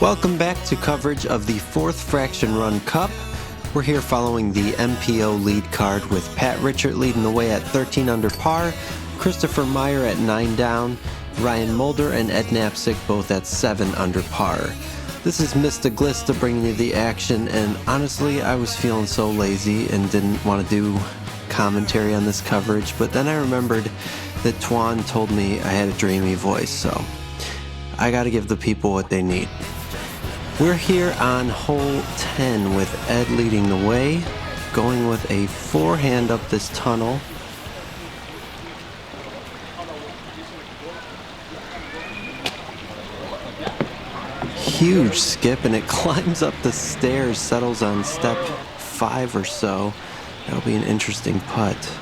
Welcome back to coverage of the 4th Fraction Run Cup. We're here following the MPO lead card with Pat Richert leading the way at 13 under par, Christopher Meyer at 9 down, Ryan Mulder and Ed Knapsick both at 7 under par. This is Mr. Glista bringing you the action, and honestly I was feeling so lazy and didn't want to do commentary on this coverage, but then I remembered that Twan told me I had a dreamy voice, so I gotta give the people what they need. We're here on hole 10 with Ed leading the way, going with a forehand up this tunnel. Huge skip, and it climbs up the stairs, settles on step 5 or so. That'll be an interesting putt.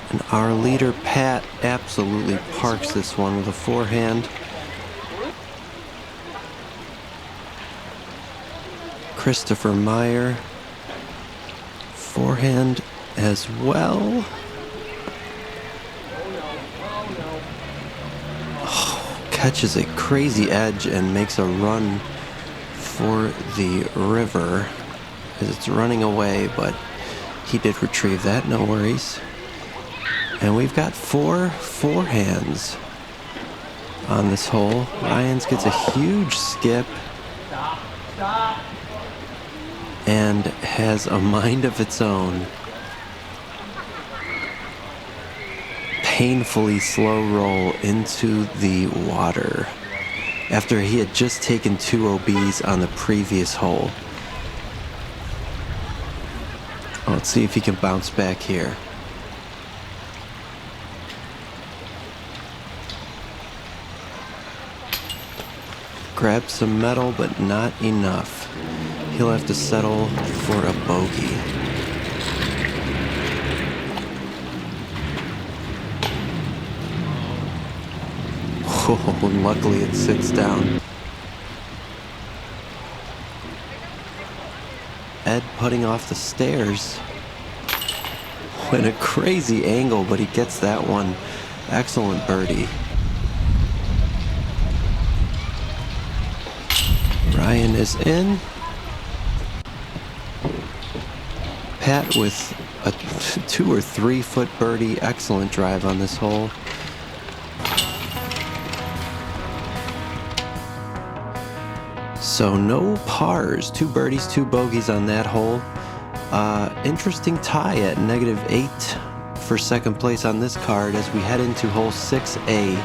And our leader, Pat, absolutely parks this one with a forehand. Christopher Meyer, forehand as well. Oh, catches a crazy edge and makes a run for the river as it's running away, but he did retrieve that, no worries. And we've got 4 forehands on this hole. Ryan's gets a huge skip and has a mind of its own. Painfully slow roll into the water after he had just taken 2 OBs on the previous hole. Let's see if he can bounce back here. Grab some metal, but not enough. He'll have to settle for a bogey. Oh, and luckily it sits down. Ed putting off the stairs. In a crazy angle, but he gets that one. Excellent birdie. Ryan is in. Pat with a 2 or 3 foot birdie. Excellent drive on this hole. So no pars, 2 birdies, 2 bogeys on that hole. Interesting tie at -8 for second place on this card as we head into hole 6A,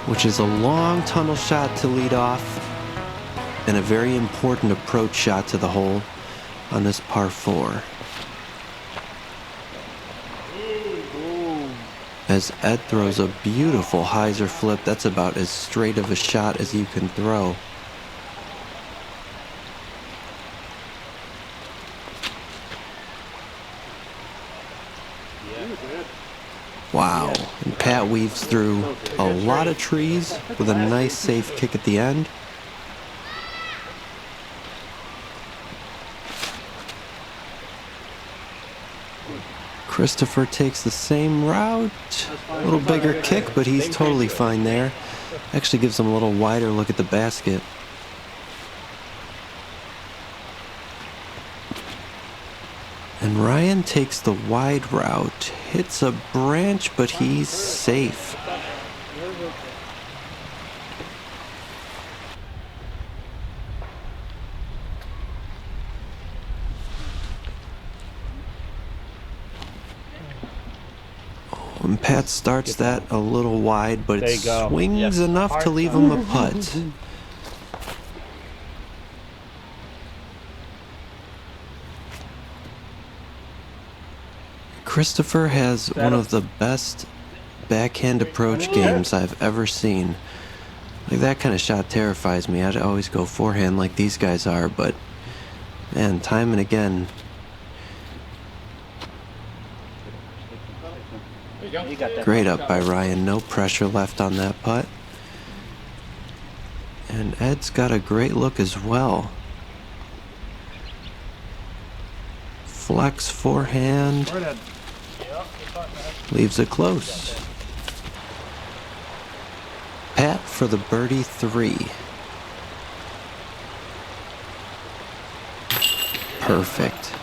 which is a long tunnel shot to lead off and a very important approach shot to the hole on this par 4. As Ed throws a beautiful hyzer flip, that's about as straight of a shot as you can throw. Wow, and Pat weaves through a lot of trees with a nice safe kick at the end. Christopher takes the same route, a little bigger kick, but he's totally fine there. Actually gives him a little wider look at the basket. And Ryan takes the wide route, hits a branch, but he's safe. And Pat starts that a little wide, but it swings enough to leave him a putt. Christopher has one of the best backhand approach games I've ever seen. Like, that kind of shot terrifies me. I'd always go forehand like these guys are, but man, time and again. Great up by Ryan, no pressure left on that putt. And Ed's got a great look as well. Flex forehand. Leaves it close. for the birdie 3. Perfect.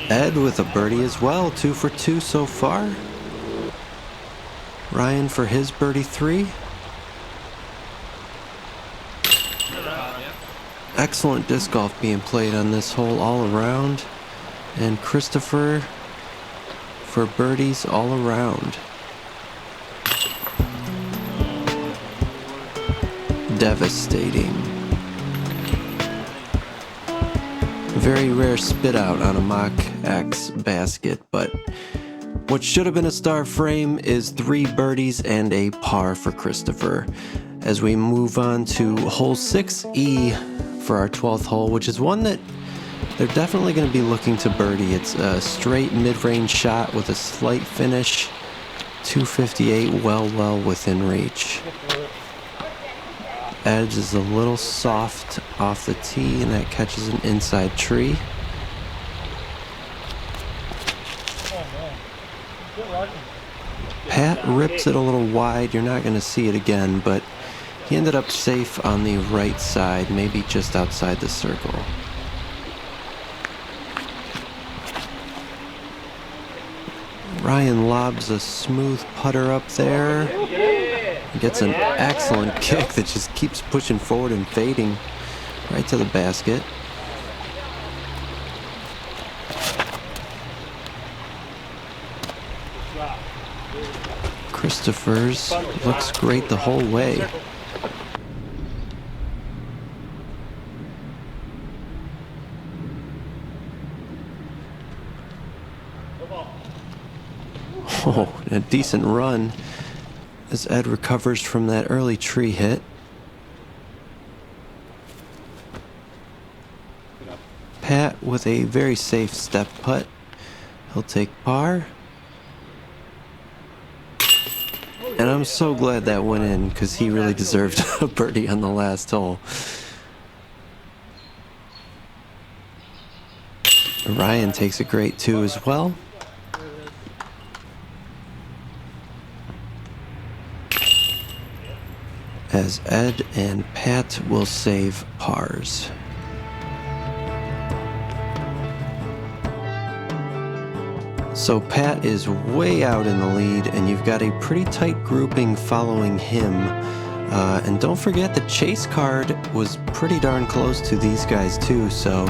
Ed with a birdie as well, 2 for 2 so far. Ryan for his birdie 3. Excellent disc golf being played on this hole all around. And Christopher for birdies all around. Devastating. Very rare spit out on a Mach X basket, but what should have been a star frame is 3 birdies and a par for Christopher. As we move on to hole 6E for our 12th hole, which is one that they're definitely going to be looking to birdie. It's a straight mid-range shot with a slight finish. 258, well within reach. Edge is a little soft off the tee, and that catches an inside tree. Pat rips it a little wide. You're not going to see it again, but he ended up safe on the right side, maybe just outside the circle. Ryan lobs a smooth putter up there. He gets an excellent kick that just keeps pushing forward and fading right to the basket. Christopher's looks great the whole way. Oh, a decent run as Ed recovers from that early tree hit. Pat with a very safe step putt. He'll take par. And I'm so glad that went in, because he really deserved a birdie on the last hole. Ryan takes a great 2 as well. As Ed and Pat will save pars. So Pat is way out in the lead, and you've got a pretty tight grouping following him. And don't forget the chase card was pretty darn close to these guys too, so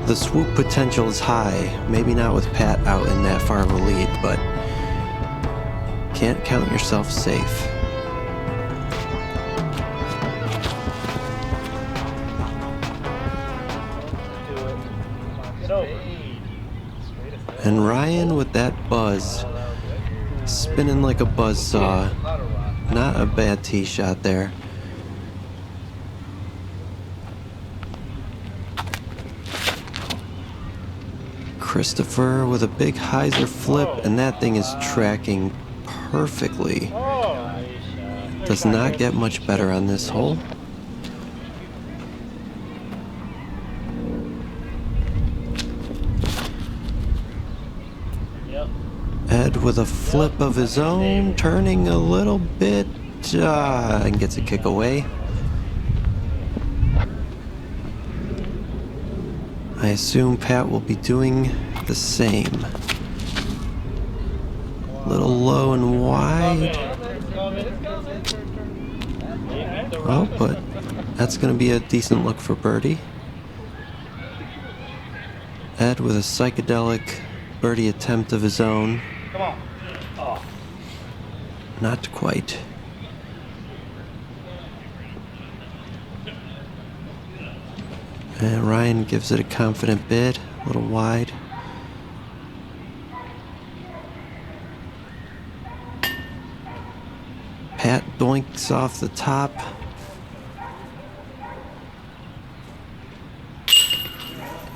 the swoop potential is high. Maybe not with Pat out in that far of a lead, but can't count yourself safe. And Ryan with that buzz, spinning like a buzzsaw. Not a bad tee shot there. Christopher with a big hyzer flip, and that thing is tracking perfectly. Does not get much better on this hole. Ed with a flip of his own, turning a little bit, and gets a kick away. I assume Pat will be doing the same. A little low and wide. Oh, but that's going to be a decent look for birdie. Ed with a psychedelic birdie attempt of his own. Not quite. And Ryan gives it a confident bid, a little wide. Pat doinks off the top.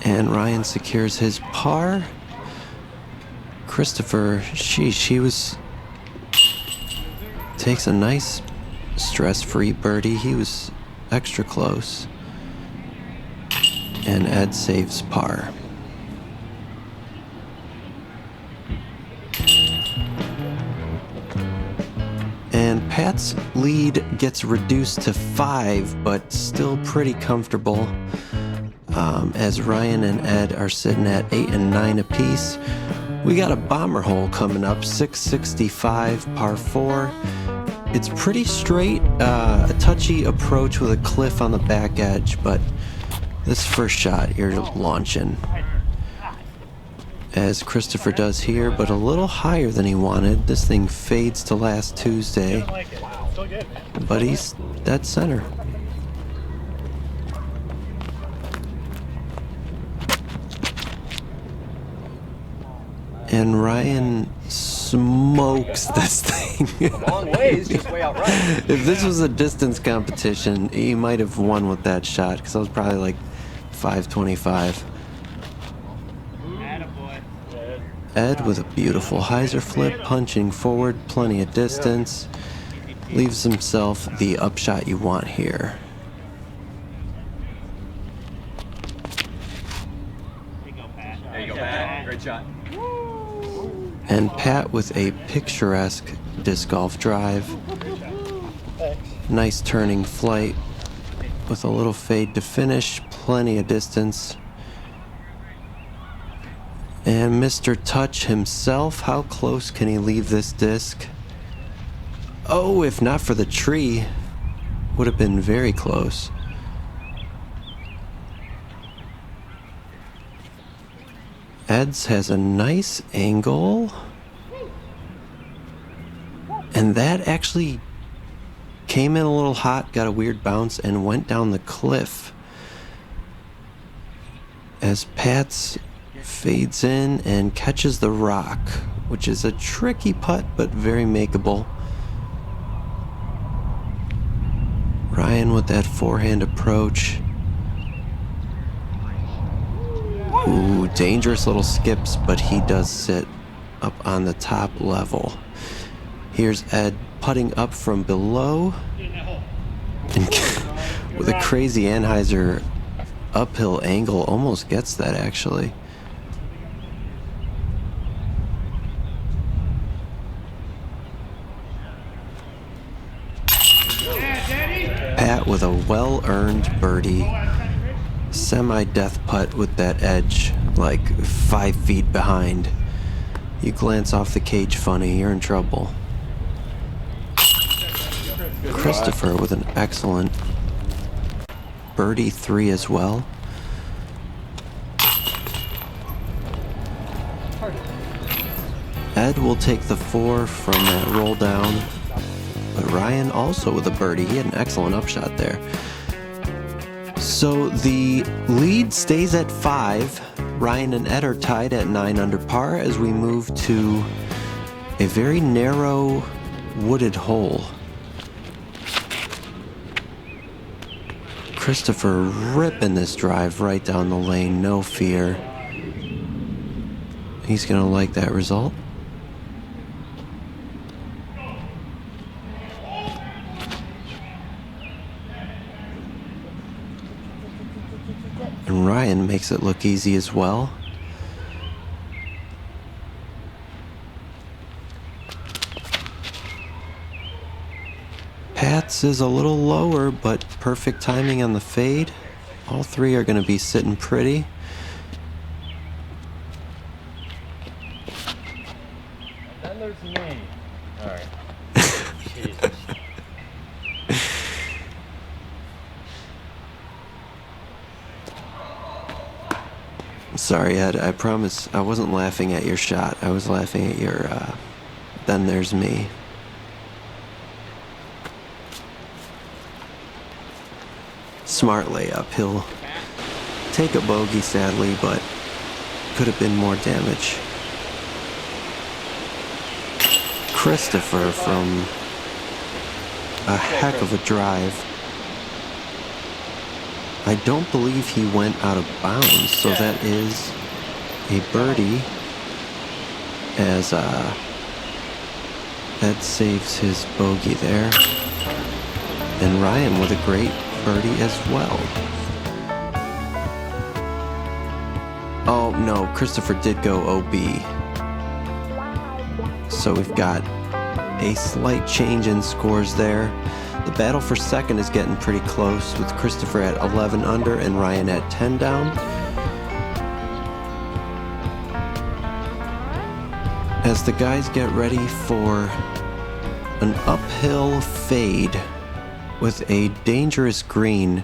And Ryan secures his par. Christopher, sheesh, he takes a nice stress-free birdie. He was extra close. and Ed saves par. And Pat's lead gets reduced to 5, but still pretty comfortable, as Ryan and Ed are sitting at 8 and 9 apiece. We got a bomber hole coming up, 665 par 4. It's pretty straight, a touchy approach with a cliff on the back edge, but this first shot you're launching, as Christopher does here, but a little higher than he wanted. This thing fades to last Tuesday, but he's dead center. And Ryan smokes this thing. Long ways, just way out right. If this was a distance competition, he might have won with that shot, because I was probably like 525. Ed with a beautiful hyzer flip, punching forward, plenty of distance. Leaves himself the upshot you want here. There you go, Pat. Great shot. And Pat with a picturesque disc golf drive. Nice turning flight with a little fade to finish, plenty of distance. And Mr. Touch himself, how close can he leave this disc? Oh, if not for the tree, would have been very close. Ed's has a nice angle. And that actually came in a little hot, got a weird bounce, and went down the cliff. As Pat's fades in and catches the rock, which is a tricky putt, but very makeable. Ryan with that forehand approach. Ooh, dangerous little skips, but he does sit up on the top level. Here's Ed putting up from below, and with a crazy Anheuser uphill angle, almost gets that actually. Pat with a well-earned birdie, semi-death putt with that edge like 5 feet behind. You glance off the cage funny, you're in trouble. Christopher with an excellent birdie 3 as well. Ed will take the 4 from that roll down. But Ryan also with a birdie. He had an excellent upshot there. So the lead stays at 5. Ryan and Ed are tied at 9 under par as we move to a very narrow wooded hole. Christopher ripping this drive right down the lane, no fear. He's gonna like that result. And Ryan makes it look easy as well. Pat's is a little lower, but perfect timing on the fade. All 3 are going to be sitting pretty. And then there's me. All right. Jesus. Sorry, Ed, I promise I wasn't laughing at your shot. I was laughing at your, then there's me. Smart layup. He'll take a bogey, sadly, but could have been more damage. Christopher from a heck of a drive. I don't believe he went out of bounds, so that is a birdie as Ed saves his bogey there. And Ryan with a great birdie as well. Oh no, Christopher did go OB. So we've got a slight change in scores there. The battle for second is getting pretty close, with Christopher at 11 under and Ryan at 10 down. As the guys get ready for an uphill fade with a dangerous green.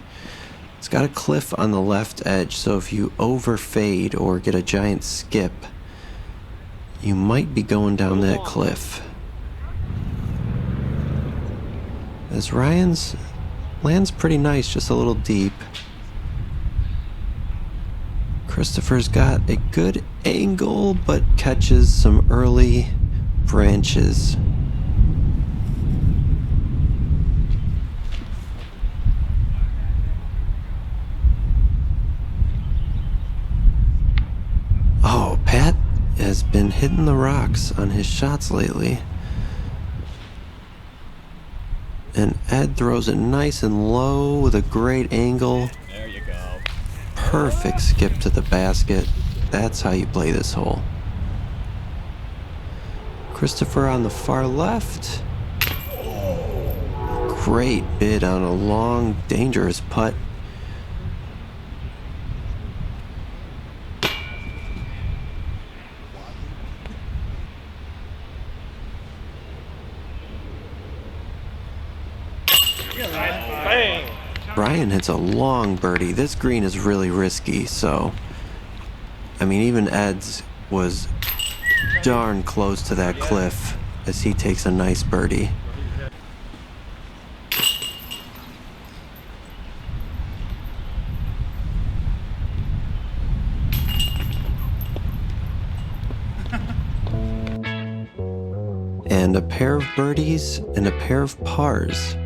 It's got a cliff on the left edge, so if you overfade or get a giant skip, you might be going down that cliff. As Ryan's lands pretty nice, just a little deep. Christopher's got a good angle, but catches some early branches. Oh, Pat has been hitting the rocks on his shots lately. And Ed throws it nice and low with a great angle. There you go. Perfect skip to the basket. That's how you play this hole. Christopher on the far left. Great bid on a long, dangerous putt. Bang! Brian hits a long birdie. This green is really risky, so I mean, even Ed's was darn close to that cliff as he takes a nice birdie. And a pair of birdies and a pair of pars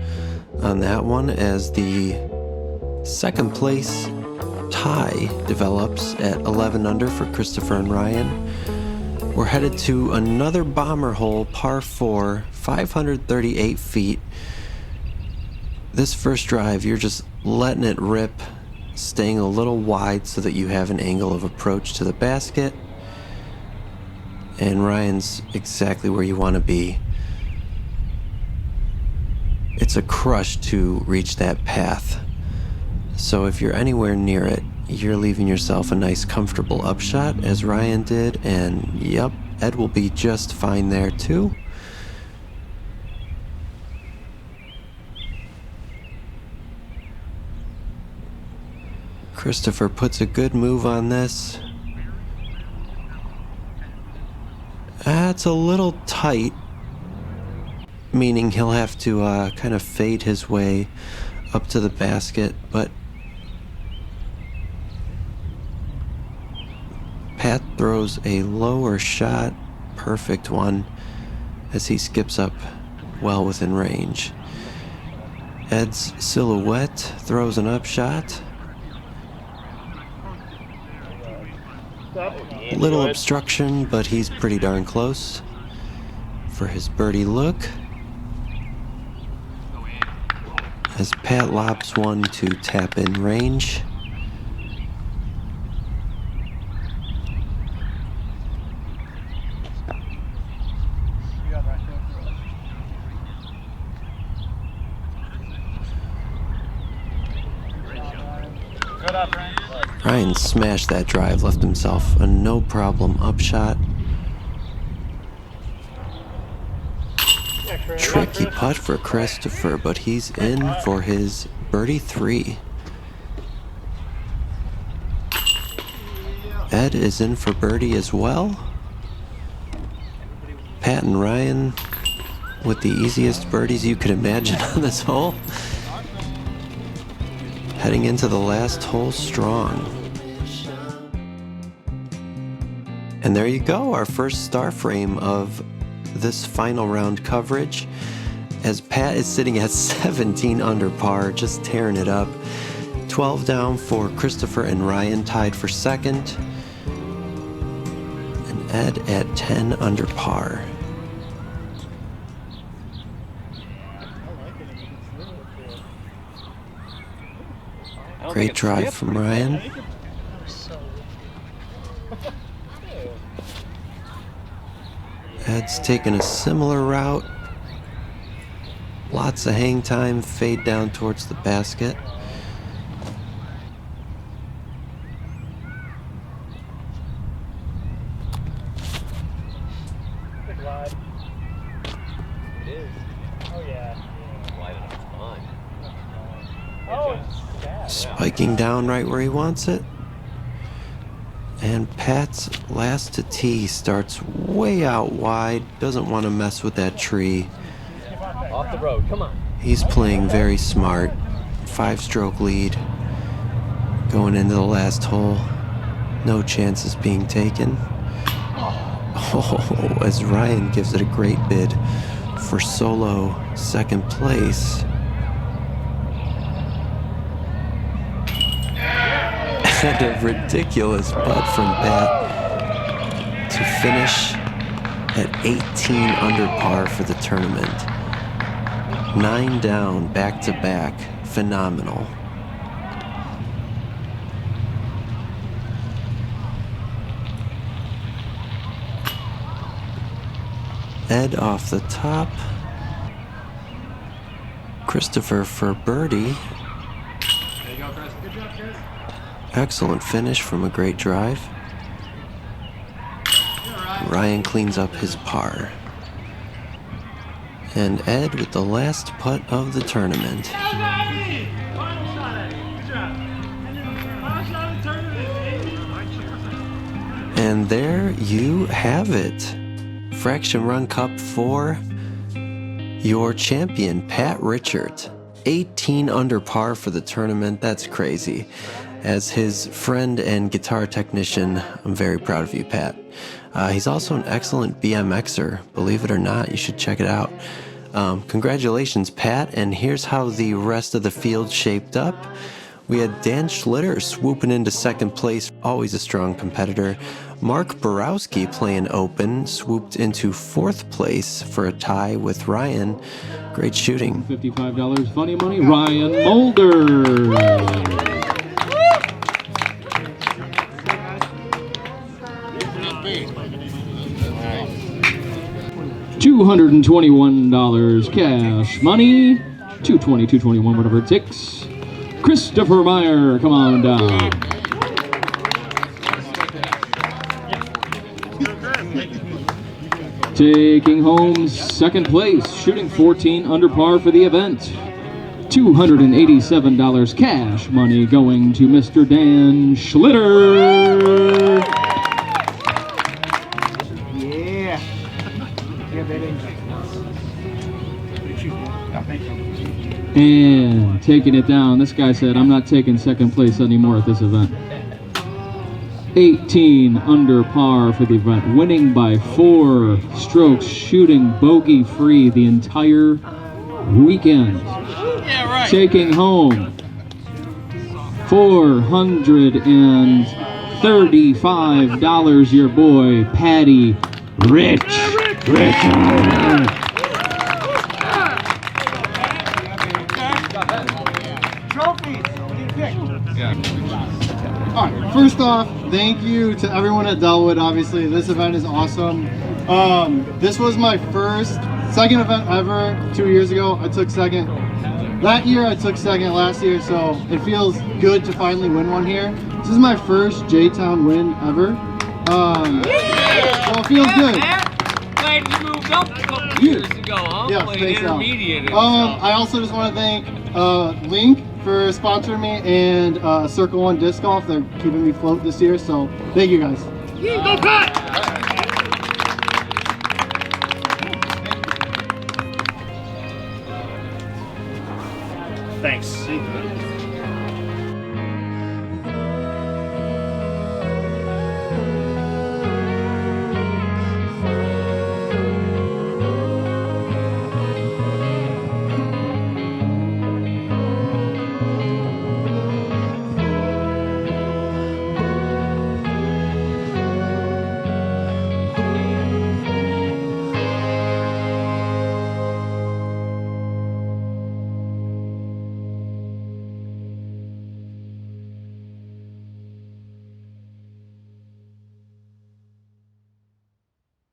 on that one as the second place tie develops at 11 under for Christopher and Ryan. We're headed to another bomber hole, par 4, 538 feet. This first drive, you're just letting it rip, staying a little wide so that you have an angle of approach to the basket. And Ryan's exactly where you want to be. It's a crush to reach that path. So if you're anywhere near it, you're leaving yourself a nice comfortable upshot, as Ryan did, and yep, Ed will be just fine there too. Christopher puts a good move on this. It's a little tight, meaning he'll have to kind of fade his way up to the basket, but Pat throws a lower shot, perfect one, as he skips up well within range. Ed's silhouette throws an upshot. Little obstruction, but he's pretty darn close for his birdie look. As Pat lobs one to tap in range. Ryan smashed that drive, left himself a no-problem upshot. Tricky putt for Christopher, but he's in for his birdie 3. Ed is in for birdie as well. Pat and Ryan with the easiest birdies you could imagine on this hole. Heading into the last hole strong. And there you go, our first star frame of this final round coverage, as Pat is sitting at 17 under par, just tearing it up. 12 down for Christopher and Ryan, tied for second. And Ed at 10 under par. Great drive from Ryan. Ed's taking a similar route. Lots of hang time, fade down towards the basket. Good glide. It is. Oh yeah. Wide enough on. Oh, it's sad. Spiking down right where he wants it. And Pat's last to tee starts way out wide. Doesn't want to mess with that tree. Off the road, come on. He's playing very smart. 5-stroke lead. Going into the last hole. No chances being taken. Oh, as Ryan gives it a great bid for solo second place. And a ridiculous putt from Pat to finish at 18 under par for the tournament. 9 down, back to back. Phenomenal. Ed off the top. Christopher for birdie. There you go, Chris. Good job, Chris. Excellent finish from a great drive. Ryan cleans up his par. And Ed with the last putt of the tournament. And there you have it. Fraction Run Cup for your champion, Pat Richert. 18 under par for the tournament. That's crazy. As his friend and guitar technician, I'm very proud of you, Pat. He's also an excellent BMXer. Believe it or not, you should check it out. Congratulations, Pat. And here's how the rest of the field shaped up. We had Dan Schlitter swooping into second place, always a strong competitor. Mark Borowski playing open, swooped into fourth place for a tie with Ryan. Great shooting. $55 funny money, Ryan Mulder. $221 cash money, 221, whatever it takes. Christopher Meyer, come on down. Taking home second place, shooting 14 under par for the event. $287 cash money going to Mr. Dan Schlitter. Yeah. Yeah, baby. And taking it down, this guy said, I'm not taking second place anymore at this event. 18 under par for the event, winning by 4 strokes, shooting bogey free the entire weekend. Yeah, right. Taking home $435, your boy, Patty Rich. Trophies. What do you pick? All right, first off, thank you to everyone at Delwood. Obviously, this event is awesome. This was my second event ever. 2 years ago, I took second. That year, I took second last year, so it feels good to finally win one here. This is my first J-Town win ever. So it feels good. Glad you moved up a couple years ago, huh? Yes, Played thanks, Al. intermediate and stuff. I also just want to thank Link for sponsoring me and Circle One Disc Golf. They're keeping me afloat this year, so thank you guys. Go Pat! Thanks.